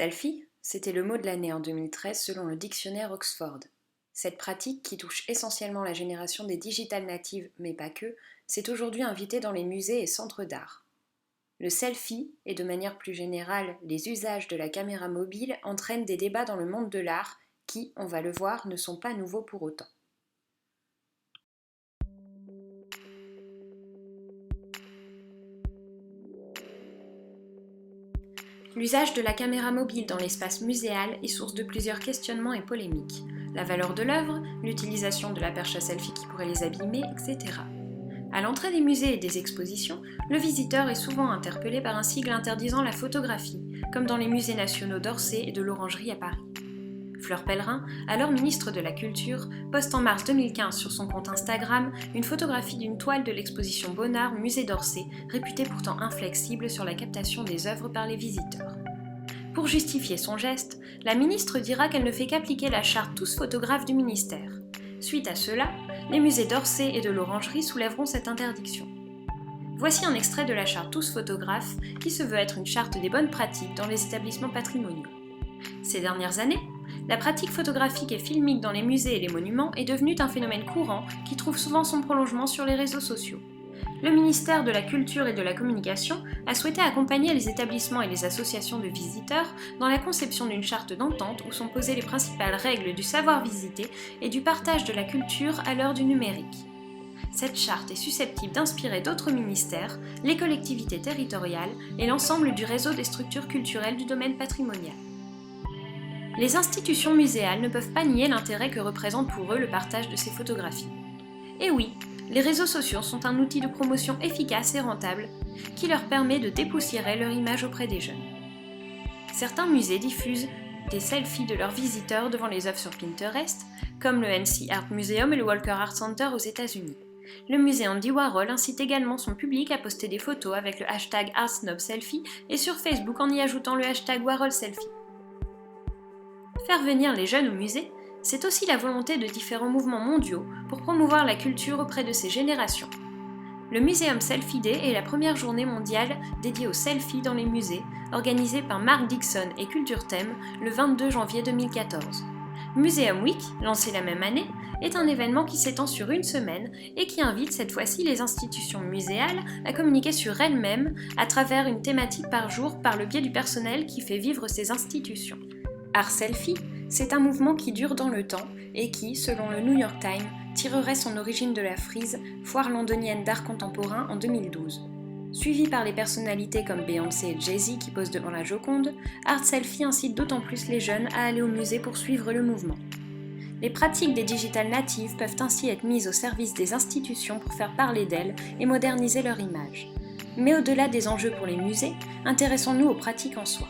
Selfie, c'était le mot de l'année en 2013 selon le dictionnaire Oxford. Cette pratique, qui touche essentiellement la génération des digital natives, mais pas que, s'est aujourd'hui invitée dans les musées et centres d'art. Le selfie, et de manière plus générale les usages de la caméra mobile, entraînent des débats dans le monde de l'art qui, on va le voir, ne sont pas nouveaux pour autant. L'usage de la caméra mobile dans l'espace muséal est source de plusieurs questionnements et polémiques. La valeur de l'œuvre, l'utilisation de la perche à selfie qui pourrait les abîmer, etc. À l'entrée des musées et des expositions, le visiteur est souvent interpellé par un sigle interdisant la photographie, comme dans les musées nationaux d'Orsay et de l'Orangerie à Paris. Fleur Pellerin, alors ministre de la Culture, poste en mars 2015 sur son compte Instagram une photographie d'une toile de l'exposition Bonnard au musée d'Orsay, réputée pourtant inflexible sur la captation des œuvres par les visiteurs. Pour justifier son geste, la ministre dira qu'elle ne fait qu'appliquer la charte Tous photographes du ministère. Suite à cela, les musées d'Orsay et de l'Orangerie soulèveront cette interdiction. Voici un extrait de la charte Tous photographes qui se veut être une charte des bonnes pratiques dans les établissements patrimoniaux. Ces dernières années, la pratique photographique et filmique dans les musées et les monuments est devenue un phénomène courant qui trouve souvent son prolongement sur les réseaux sociaux. Le ministère de la Culture et de la Communication a souhaité accompagner les établissements et les associations de visiteurs dans la conception d'une charte d'entente où sont posées les principales règles du savoir visiter et du partage de la culture à l'heure du numérique. Cette charte est susceptible d'inspirer d'autres ministères, les collectivités territoriales et l'ensemble du réseau des structures culturelles du domaine patrimonial. Les institutions muséales ne peuvent pas nier l'intérêt que représente pour eux le partage de ces photographies. Et oui, les réseaux sociaux sont un outil de promotion efficace et rentable qui leur permet de dépoussiérer leur image auprès des jeunes. Certains musées diffusent des selfies de leurs visiteurs devant les œuvres sur Pinterest, comme le NC Art Museum et le Walker Art Center aux États-Unis. Le musée Andy Warhol incite également son public à poster des photos avec le hashtag ArtSnobSelfie et sur Facebook en y ajoutant le hashtag WarholSelfie. Faire venir les jeunes au musée, c'est aussi la volonté de différents mouvements mondiaux pour promouvoir la culture auprès de ces générations. Le Museum Selfie Day est la première journée mondiale dédiée aux selfies dans les musées, organisée par Mark Dixon et Culture Thème le 22 janvier 2014. Museum Week, lancé la même année, est un événement qui s'étend sur une semaine et qui invite cette fois-ci les institutions muséales à communiquer sur elles-mêmes à travers une thématique par jour par le biais du personnel qui fait vivre ces institutions. Art Selfie, c'est un mouvement qui dure dans le temps et qui, selon le New York Times, tirerait son origine de la Frieze, foire londonienne d'art contemporain en 2012. Suivi par les personnalités comme Beyoncé et Jay-Z qui posent devant la Joconde, Art Selfie incite d'autant plus les jeunes à aller au musée pour suivre le mouvement. Les pratiques des digital natives peuvent ainsi être mises au service des institutions pour faire parler d'elles et moderniser leur image. Mais au-delà des enjeux pour les musées, intéressons-nous aux pratiques en soi.